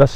10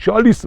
40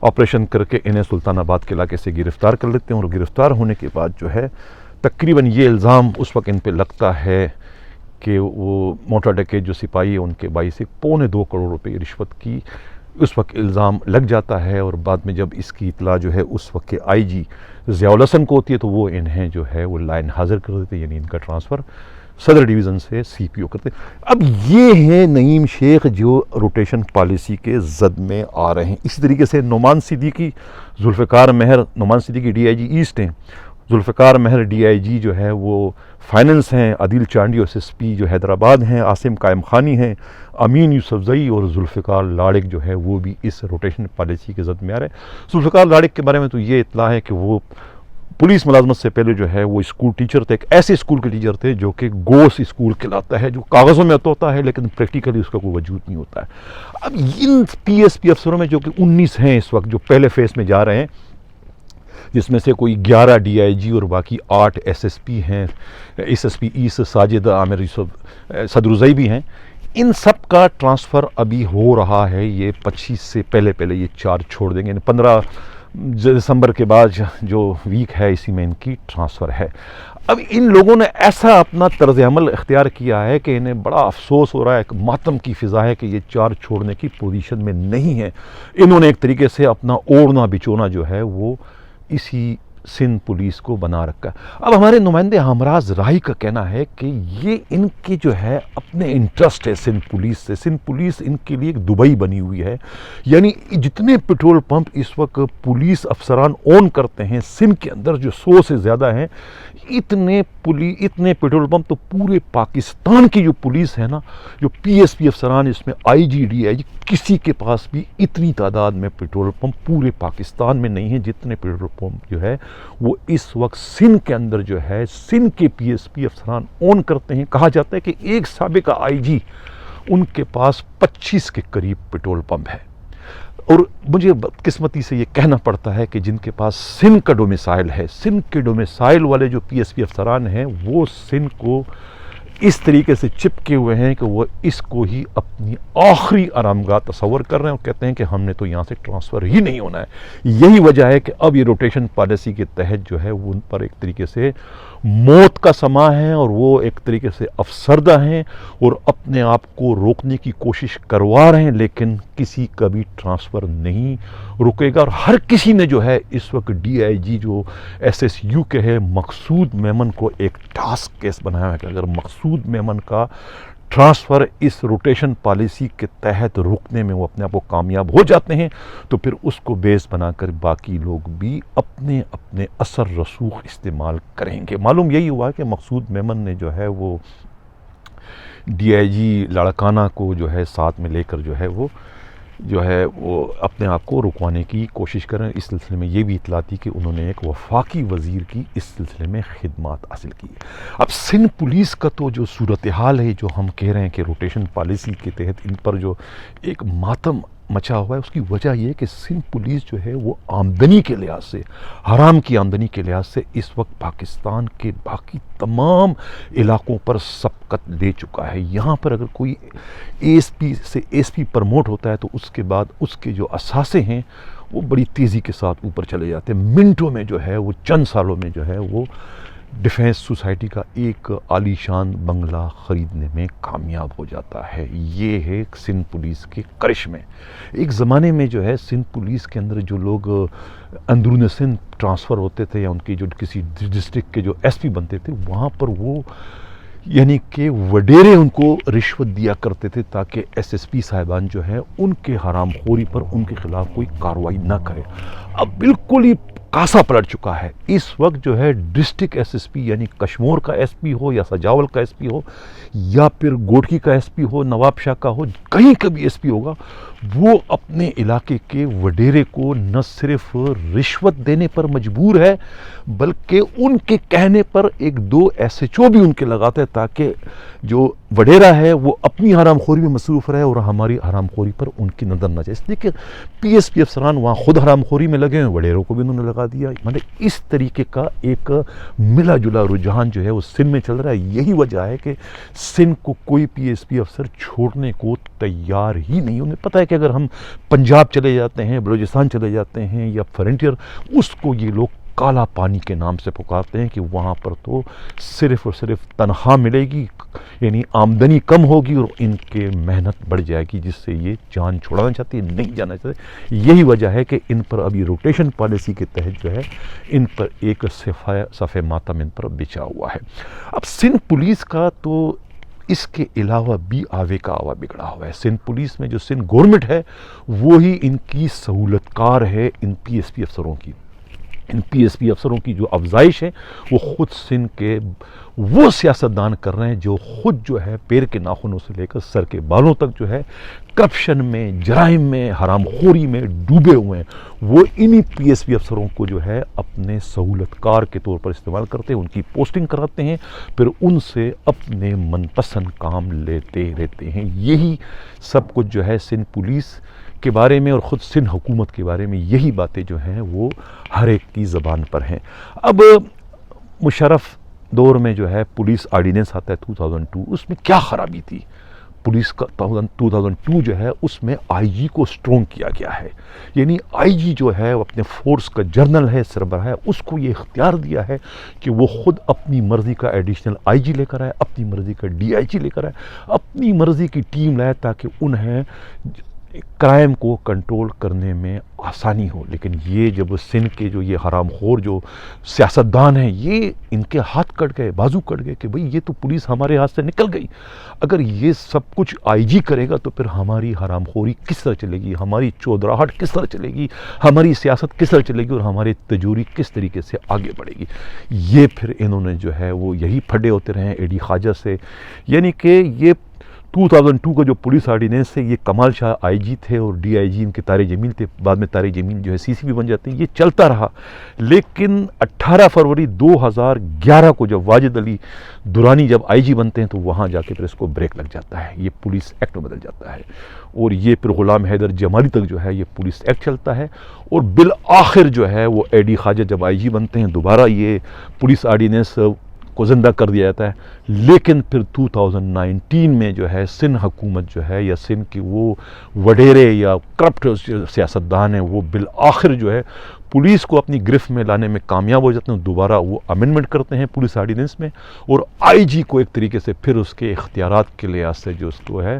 operation کر کے انہیں سلطان آباد کے علاقے سے گرفتار کر لیتے ہیں، اور گرفتار ہونے کے بعد جو ہے تقریباً یہ الزام اس وقت ان پہ لگتا ہے کہ وہ موٹر ڈکیت جو سپاہی ہے ان کے بائی سے 2.25 کروڑ روپے رشوت کی اس وقت الزام لگ جاتا ہے، اور بعد میں جب اس کی اطلاع جو ہے اس وقت کے آئی جی ضیاء الحسن کو ہوتی ہے تو وہ انہیں جو ہے وہ لائن حاضر کر دیتے ہیں، یعنی ان کا ٹرانسفر صدر ڈویژن سے سی پی او کرتے ہیں۔ اب یہ ہیں نعیم شیخ جو روٹیشن پالیسی کے زد میں آ رہے ہیں۔ اسی طریقے سے Noman Siddiqui, Zulfiqar Mehr, Nauman Siddiqui D I G east ہیں، ذوالفقار مہر ڈی آئی جی جو ہے وہ فائننس ہیں، عدیل چانڈی ایس ایس پی جو حیدرآباد ہیں، عاصم قائم خانی ہیں، امین یوسف زئی اور ذوالفقار لاڑق جو ہے وہ بھی اس روٹیشن پالیسی کے زد میں آ رہے ہیں۔ ذوالفقار لاڑق کے بارے میں تو یہ اطلاع ہے کہ وہ پولیس ملازمت سے پہلے جو ہے وہ اسکول ٹیچر تھے، ایک ایسے اسکول کے ٹیچر تھے جو کہ گوس اسکول کہلاتا ہے، جو کاغذوں میں ہوتا ہے لیکن پریکٹیکلی اس کا کوئی وجود نہیں ہوتا ہے۔ اب ان پی ایس پی افسروں میں جو کہ 19 ہیں اس وقت جو پہلے فیس میں جا رہے ہیں، جس میں سے کوئی 11 ڈی آئی جی اور باقی 8 ایس ایس پی ہیں، S S P S Sajid Amir Yousaf Sadarzai بھی ہیں، ان سب کا ٹرانسفر ابھی ہو رہا ہے۔ یہ 25 سے پہلے یہ 4 چھوڑ دیں گے، یعنی 15 دسمبر کے بعد جو ویک ہے اسی میں ان کی ٹرانسفر ہے۔ اب ان لوگوں نے ایسا اپنا طرز عمل اختیار کیا ہے کہ انہیں بڑا افسوس ہو رہا ہے، ایک ماتم کی فضا ہے کہ یہ 4 چھوڑنے کی پوزیشن میں نہیں ہیں۔ انہوں نے ایک طریقے سے اپنا اوڑھنا بچونا جو ہے وہ اسی سندھ پولیس کو بنا رکھا ہے۔ اب ہمارے نمائندے ہمراز راہی کا کہنا ہے کہ یہ ان کے جو ہے اپنے انٹرسٹ ہے سندھ پولیس سے، سندھ پولیس ان کے لیے ایک دبئی بنی ہوئی ہے، یعنی جتنے پیٹرول پمپ اس وقت پولیس افسران اون کرتے ہیں سندھ کے اندر جو 100 سے زیادہ ہیں، اتنے پیٹرول پمپ تو پورے پاکستان کی جو پولیس ہے نا، جو پی ایس پی افسران اس میں آئی جی ڈی آئی جی، کسی کے پاس بھی اتنی تعداد میں پیٹرول پمپ پورے پاکستان میں نہیں ہیں جتنے پیٹرول پمپ جو ہے وہ اس وقت سندھ کے اندر جو ہے سندھ کے پی ایس پی افسران اون کرتے ہیں۔ کہا جاتا ہے کہ ایک سابقہ آئی جی ان کے پاس 25 کے قریب پیٹرول پمپ ہے، اور مجھے بدقسمتی سے یہ کہنا پڑتا ہے کہ جن کے پاس سندھ کا ڈومیسائل ہے، سندھ کے ڈومیسائل والے جو پی ایس پی افسران ہیں وہ سندھ کو اس طریقے سے چپکے ہوئے ہیں کہ وہ اس کو ہی اپنی آخری آرامگاہ تصور کر رہے ہیں اور کہتے ہیں کہ ہم نے تو یہاں سے ٹرانسفر ہی نہیں ہونا ہے۔ یہی وجہ ہے کہ اب یہ روٹیشن پالیسی کے تحت جو ہے وہ ان پر ایک طریقے سے موت کا سما ہے، اور وہ ایک طریقے سے افسردہ ہیں اور اپنے آپ کو روکنے کی کوشش کروا رہے ہیں، لیکن کسی کا بھی ٹرانسفر نہیں رکے گا۔ اور ہر کسی نے جو ہے اس وقت ڈی آئی جی جو ایس ایس یو کے ہے مقصود میمن کو ایک ٹاسک کیس بنایا ہے کہ اگر مقصود میمن کا ٹرانسفر اس روٹیشن پالیسی کے تحت روکنے میں وہ اپنے آپ کو کامیاب ہو جاتے ہیں تو پھر اس کو بیس بنا کر باقی لوگ بھی اپنے اپنے اثر رسوخ استعمال کریں گے۔ معلوم یہی ہوا کہ مقصود میمن نے جو ہے وہ ڈی آئی جی لاڑکانہ کو جو ہے ساتھ میں لے کر جو ہے وہ اپنے آپ کو رکوانے کی کوشش کریں۔ اس سلسلے میں یہ بھی اطلاع تھی کہ انہوں نے ایک وفاقی وزیر کی اس سلسلے میں خدمات حاصل کی۔ اب سندھ پولیس کا تو جو صورتحال ہے، جو ہم کہہ رہے ہیں کہ روٹیشن پالیسی کے تحت ان پر جو ایک ماتم مچا ہوا ہے، اس کی وجہ یہ ہے کہ سندھ پولیس جو ہے وہ آمدنی کے لحاظ سے، حرام کی آمدنی کے لحاظ سے اس وقت پاکستان کے باقی تمام علاقوں پر سبقت لے چکا ہے۔ یہاں پر اگر کوئی ایس پی سے ایس پی پرموٹ ہوتا ہے تو اس کے بعد اس کے جو اثاثے ہیں وہ بڑی تیزی کے ساتھ اوپر چلے جاتے ہیں، منٹوں میں جو ہے وہ چند سالوں میں جو ہے وہ ڈیفینس سوسائٹی کا ایک عالی شان بنگلہ خریدنے میں کامیاب ہو جاتا ہے۔ یہ ہے سندھ پولیس کے کرشمے۔ ایک زمانے میں جو ہے سندھ پولیس کے اندر جو لوگ اندرون سندھ ٹرانسفر ہوتے تھے یا ان کی جو کسی ڈسٹرکٹ کے جو ایس پی بنتے تھے، وہاں پر وہ یعنی کہ وڈیرے ان کو رشوت دیا کرتے تھے تاکہ ایس ایس پی صاحبان جو ہے ان کے حرام خوری پر ان کے خلاف کوئی کارروائی نہ کرے۔ اب بالکل ہی کاسا پلٹ چکا ہے۔ اس وقت جو ہے ڈسٹرکٹ ایس ایس پی یعنی کشمور کا ایس پی ہو یا سجاول کا ایس پی ہو یا پھر گوٹکی کا ایس پی ہو، نواب شاہ کا ہو، کہیں کا بھی ایس پی ہوگا، وہ اپنے علاقے کے وڈیرے کو نہ صرف رشوت دینے پر مجبور ہے بلکہ ان کے کہنے پر 1-2 ایس ایچ او بھی ان کے لگاتے ہیں تاکہ جو وڈیرا ہے وہ اپنی حرام خوری میں مصروف رہے اور ہماری حرام خوری پر ان کی نظر نہ جائے۔ اس لیے کہ پی ایس پی افسران وہاں خود حرام خوری میں لگے ہیں، وڈیروں کو بھی انہوں نے لگا لگا دیا. مطلب اس طریقے کا ایک ملا جلا رجحان جو ہے وہ سندھ میں چل رہا ہے. یہی وجہ ہے کہ سندھ کو کوئی پی ایس پی افسر چھوڑنے کو تیار ہی نہیں. انہیں پتہ ہے کہ اگر ہم پنجاب چلے جاتے ہیں, بلوچستان چلے جاتے ہیں یا فرنٹیئر, اس کو یہ لوگ کالا پانی کے نام سے پکارتے ہیں کہ وہاں پر تو صرف اور صرف تنخواہ ملے گی, یعنی آمدنی کم ہوگی اور ان کے محنت بڑھ جائے گی, جس سے یہ جان چھوڑانا چاہتی ہے, نہیں جانا چاہتے. یہی وجہ ہے کہ ان پر ابھی روٹیشن پالیسی کے تحت جو ہے ان پر ایک صفحہ ماتم ان پر بچھا ہوا ہے. اب سندھ پولیس کا تو اس کے علاوہ بھی آوے کا آوا بگڑا ہوا ہے. سندھ پولیس میں جو سندھ گورنمنٹ ہے وہی ان کی سہولت کار ہے ان پی ایس پی افسروں کی. ان پی ایس پی افسروں کی جو افزائش ہے وہ خود سندھ کے وہ سیاستدان کر رہے ہیں جو خود جو ہے پیر کے ناخنوں سے لے کر سر کے بالوں تک جو ہے کرپشن میں, جرائم میں, حرام خوری میں ڈوبے ہوئے ہیں. وہ انہی پی ایس پی افسروں کو جو ہے اپنے سہولت کار کے طور پر استعمال کرتے ہیں, ان کی پوسٹنگ کراتے ہیں, پھر ان سے اپنے من پسند کام لیتے رہتے ہیں. یہی سب کچھ جو ہے سندھ پولیس کے بارے میں اور خود سندھ حکومت کے بارے میں یہی باتیں جو ہیں وہ ہر ایک کی زبان پر ہیں. اب مشرف دور میں جو ہے پولیس آرڈیننس آتا ہے 2002, اس میں کیا خرابی تھی؟ پولیس کا 2002 جو ہے اس میں آئی جی کو سٹرونگ کیا گیا ہے. یعنی آئی جی جو ہے اپنے فورس کا جرنل ہے, سربراہ ہے, اس کو یہ اختیار دیا ہے کہ وہ خود اپنی مرضی کا ایڈیشنل آئی جی لے کر آئے, اپنی مرضی کا ڈی آئی جی لے کر آئے, اپنی مرضی کی ٹیم لائے تاکہ انہیں کرائم کو کنٹرول کرنے میں آسانی ہو. لیکن یہ جب سندھ کے جو یہ حرام خور جو سیاستدان ہیں یہ ان کے ہاتھ کٹ گئے, بازو کٹ گئے کہ بھئی یہ تو پولیس ہمارے ہاتھ سے نکل گئی. اگر یہ سب کچھ آئی جی کرے گا تو پھر ہماری حرام خوری کس طرح چلے گی, ہماری چودراہٹ کس طرح چلے گی, ہماری سیاست کس طرح چلے گی اور ہماری تجوری کس طریقے سے آگے بڑھے گی. یہ پھر انہوں نے جو ہے وہ یہی پھڈے ہوتے رہے اے ڈی خواجہ سے. یعنی کہ یہ 2002 کا جو پولیس آرڈیننس ہے, یہ کمال شاہ آئی جی تھے اور ڈی آئی جی ان کے طارق جمیل تھے, بعد میں طارق جمیل جو ہے سی سی بھی بن جاتے ہیں. یہ چلتا رہا, لیکن 18 فروری 2011 کو جب واجد علی درانی جب آئی جی بنتے ہیں تو وہاں جا کے پھر اس کو بریک لگ جاتا ہے, یہ پولیس ایکٹ میں بدل جاتا ہے. اور یہ پھر غلام حیدر جمالی تک جو ہے یہ پولیس ایکٹ چلتا ہے. اور بالآخر جو ہے وہ اے ڈی خواجہ جب آئی جی بنتے ہیں دوبارہ یہ پولیس آرڈیننس کو زندہ کر دیا جاتا ہے. لیکن پھر 2019 میں جو ہے سندھ حکومت جو ہے یا سندھ کی وہ وڈیرے یا کرپٹ سیاستدان ہیں وہ بالآخر جو ہے پولیس کو اپنی گرفت میں لانے میں کامیاب ہو جاتے ہیں. دوبارہ وہ امینڈمنٹ کرتے ہیں پولیس آرڈیننس میں اور آئی جی کو ایک طریقے سے پھر اس کے اختیارات کے لحاظ سے جو اس کو ہے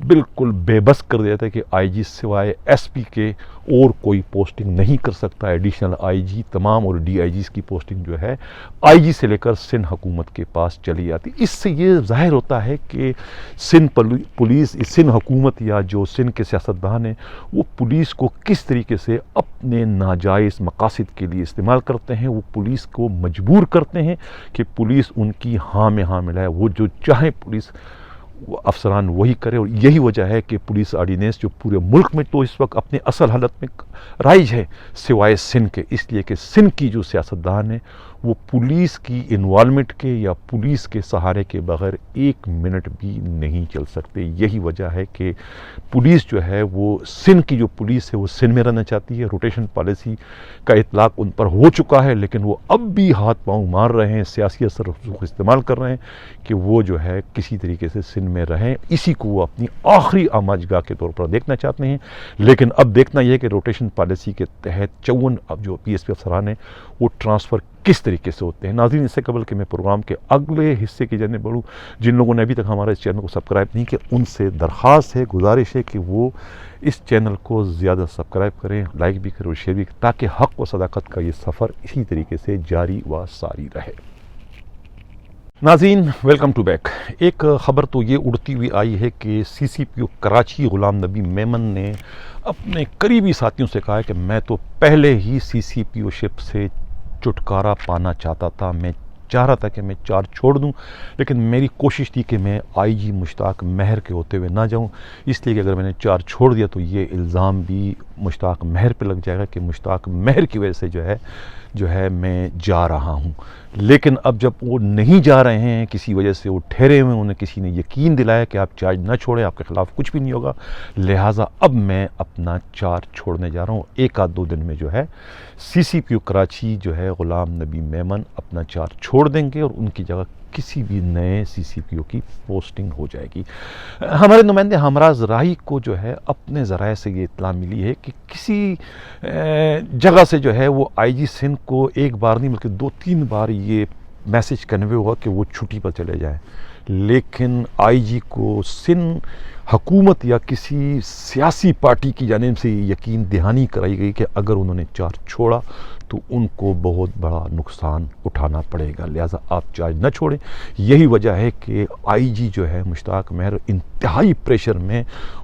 بالکل بے بس کر دیتا ہے کہ آئی جی سوائے ایس پی کے اور کوئی پوسٹنگ نہیں کر سکتا. ایڈیشنل آئی جی تمام اور ڈی آئی جیز کی پوسٹنگ جو ہے آئی جی سے لے کر سندھ حکومت کے پاس چلی جاتی. اس سے یہ ظاہر ہوتا ہے کہ سندھ پولیس, سندھ حکومت یا جو سندھ کے سیاستدان ہیں وہ پولیس کو کس طریقے سے اپنے ناجائز مقاصد کے لیے استعمال کرتے ہیں. وہ پولیس کو مجبور کرتے ہیں کہ پولیس ان کی ہاں میں ہاں ملائے, وہ جو چاہیں پولیس افسران وہی کرے. اور یہی وجہ ہے کہ پولیس آرڈیننس جو پورے ملک میں تو اس وقت اپنے اصل حالت میں رائج ہے سوائے سندھ کے, اس لیے کہ سندھ کی جو سیاستدان ہیں وہ پولیس کی انوالومنٹ کے یا پولیس کے سہارے کے بغیر ایک منٹ بھی نہیں چل سکتے. یہی وجہ ہے کہ پولیس جو ہے وہ سندھ کی جو پولیس ہے وہ سندھ میں رہنا چاہتی ہے. روٹیشن پالیسی کا اطلاق ان پر ہو چکا ہے لیکن وہ اب بھی ہاتھ پاؤں مار رہے ہیں, سیاسی اثر رسوخ استعمال کر رہے ہیں کہ وہ جو ہے کسی طریقے سے سندھ میں رہیں. اسی کو وہ اپنی آخری آماجگاہ کے طور پر دیکھنا چاہتے ہیں. لیکن اب دیکھنا یہ ہے کہ روٹیشن پالیسی کے تحت 54 اب جو پی ایس پی افسران ہیں وہ ٹرانسفر کس طریقے سے ہوتے ہیں. ناظرین, اس سے قبل کہ میں پروگرام کے اگلے حصے کی جانب بڑھوں, جن لوگوں نے ابھی تک ہمارے اس چینل کو سبسکرائب نہیں کیا ان سے درخواست ہے, گزارش ہے کہ وہ اس چینل کو زیادہ سبسکرائب کریں, لائک بھی کریں اور شیئر بھی کریں تاکہ حق و صداقت کا یہ سفر اسی طریقے سے جاری و ساری رہے. ناظرین, ویلکم ٹو بیک. ایک خبر تو یہ اڑتی ہوئی آئی ہے کہ سی سی پی او کراچی غلام نبی میمن نے اپنے قریبی ساتھیوں سے کہا ہے کہ میں تو پہلے ہی سی سی پی او شپ سے چھٹکارا پانا چاہتا تھا, میں چاہ رہا تھا کہ میں چارج چھوڑ دوں, لیکن میری کوشش تھی کہ میں آئی جی مشتاق مہر کے ہوتے ہوئے نہ جاؤں, اس لیے کہ اگر میں نے چارج چھوڑ دیا تو یہ الزام بھی مشتاق مہر پہ لگ جائے گا کہ مشتاق مہر کی وجہ سے جو ہے جو ہے میں جا رہا ہوں، لیکن اب جب وہ نہیں جا رہے ہیں، کسی وجہ سے وہ ٹھہرے ہوئے ہیں، انہیں کسی نے یقین دلایا کہ آپ چارج نہ چھوڑیں، آپ کے خلاف کچھ بھی نہیں ہوگا، لہٰذا اب میں اپنا چارج چھوڑنے جا رہا ہوں۔ ایک آدھ دو دن میں جو ہے سی سی پی او کراچی جو ہے غلام نبی میمن اپنا چارج چھوڑ دیں گے اور ان کی جگہ کسی بھی نئے سی سی پی او کی پوسٹنگ ہو جائے گی۔ ہمارے نمائندے ہمراز راہی کو جو ہے اپنے ذرائع سے یہ اطلاع ملی ہے کہ کسی جگہ سے جو ہے وہ آئی جی سندھ کو ایک بار نہیں بلکہ 2-3 بار یہ میسج کنوے ہوا کہ وہ چھٹی پر چلے جائیں، لیکن آئی جی کو سندھ حکومت یا کسی سیاسی پارٹی کی جانب سے یقین دہانی کرائی گئی کہ اگر انہوں نے چارج چھوڑا تو ان کو بہت بڑا نقصان اٹھانا پڑے گا، لہٰذا آپ چارج نہ چھوڑیں۔ یہی وجہ ہے کہ آئی جی جو ہے مشتاق مہر انتہائی پریشر میں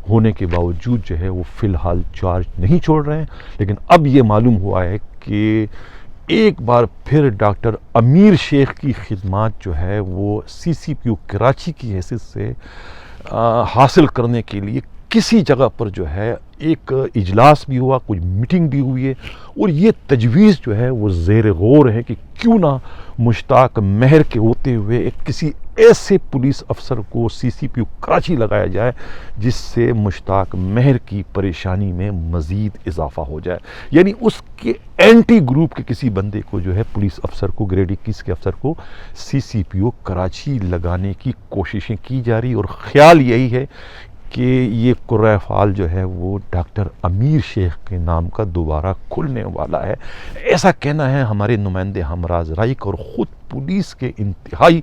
ہونے کے باوجود جو ہے وہ فی الحال چارج نہیں چھوڑ رہے ہیں، لیکن اب یہ معلوم ہوا ہے کہ ایک بار پھر ڈاکٹر امیر شیخ کی خدمات جو ہے وہ سی سی پی او کراچی کی حیثیت سے حاصل کرنے کے لیے کسی جگہ پر جو ہے ایک اجلاس بھی ہوا، کچھ میٹنگ بھی ہوئی ہے، اور یہ تجویز جو ہے وہ زیر غور ہے کہ کیوں نہ مشتاق مہر کے ہوتے ہوئے ایک کسی ایسے پولیس افسر کو سی سی پی او کراچی لگایا جائے جس سے مشتاق مہر کی پریشانی میں مزید اضافہ ہو جائے، یعنی اس کے اینٹی گروپ کے کسی بندے کو جو ہے پولیس افسر کو گریڈ 21 کے افسر کو سی سی پی او کراچی لگانے کی کوششیں کی جا رہی، اور خیال یہی ہے کہ یہ قرۂ فعال جو ہے وہ ڈاکٹر امیر شیخ کے نام کا دوبارہ کھلنے والا ہے، ایسا کہنا ہے ہمارے نمائندے ہمراز راہی کا، اور خود پولیس کے انتہائی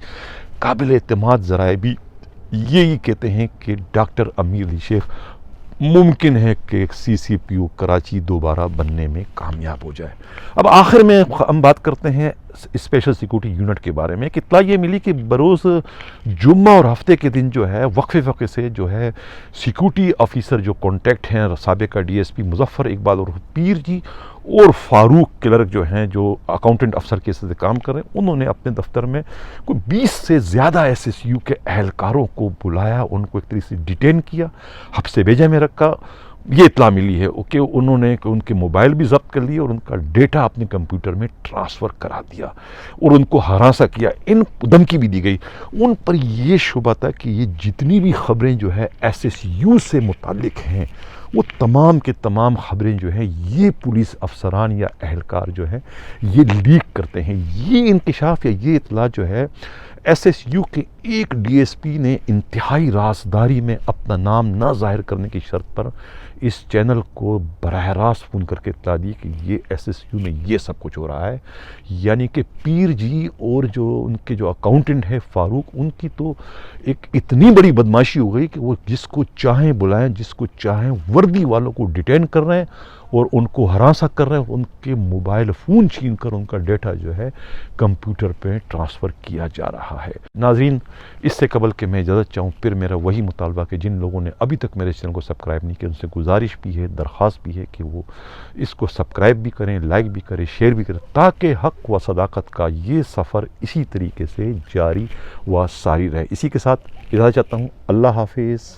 قابل اعتماد ذرائع بھی یہی کہتے ہیں کہ ڈاکٹر امیر علی شیخ ممکن ہے کہ سی سی پی او کراچی دوبارہ بننے میں کامیاب ہو جائے۔ اب آخر میں ہم بات کرتے ہیں اسپیشل سیکورٹی یونٹ کے بارے میں۔ اطلاع یہ ملی کہ بروز جمعہ اور ہفتے کے دن جو ہے وقفے سے جو ہے سیکورٹی آفیسر جو کانٹیکٹ ہیں سابقہ D S P Muzaffar Iqbal اور پیر جی اور فاروق کلرک جو ہیں جو اکاؤنٹنٹ افسر کے ساتھ کام کر رہے ہیں، انہوں نے اپنے دفتر میں کوئی 20 سے زیادہ ایس ایس یو کے اہلکاروں کو بلایا، ان کو ایک طریقے سے ڈیٹین کیا، حبس بیجا میں رکھا۔ یہ اطلاع ملی ہے کہ انہوں نے ان کے موبائل بھی ضبط کر لیے اور ان کا ڈیٹا اپنے کمپیوٹر میں ٹرانسفر کرا دیا اور ان کو ہراساں کیا، ان دھمکی بھی دی گئی۔ ان پر یہ شبہ تھا کہ یہ جتنی بھی خبریں جو ہے ایس ایس یو سے متعلق ہیں وہ تمام کے تمام خبریں جو ہیں یہ پولیس افسران یا اہلکار جو ہیں یہ لیک کرتے ہیں۔ یہ انکشاف یا یہ اطلاع جو ہے ایس ایس یو کے ایک ڈی ایس پی نے انتہائی رازداری میں اپنا نام نہ ظاہر کرنے کی شرط پر اس چینل کو براہ راست فون کر کے اطلاع دی کہ یہ ایس ایس یو میں یہ سب کچھ ہو رہا ہے، یعنی کہ پیر جی اور جو ان کے جو اکاؤنٹنٹ ہے فاروق، ان کی تو ایک اتنی بڑی بدماشی ہو گئی کہ وہ جس کو چاہیں بلائیں، جس کو چاہیں وردی والوں کو ڈیٹین کر رہے ہیں اور ان کو ہراساں کر رہے ہیں، ان کے موبائل فون چھین کر ان کا ڈیٹا جو ہے کمپیوٹر پہ ٹرانسفر کیا جا رہا ہے۔ ناظرین، اس سے قبل کہ میں اجازت چاہوں، پھر میرا وہی مطالبہ کہ جن لوگوں نے ابھی تک میرے چینل کو سبسکرائب نہیں کیا ان سے گزارش بھی ہے، درخواست بھی ہے کہ وہ اس کو سبسکرائب بھی کریں، لائک بھی کریں، شیئر بھی کریں، تاکہ حق و صداقت کا یہ سفر اسی طریقے سے جاری و ساری رہے۔ اسی کے ساتھ اجازت چاہتا ہوں، اللہ حافظ۔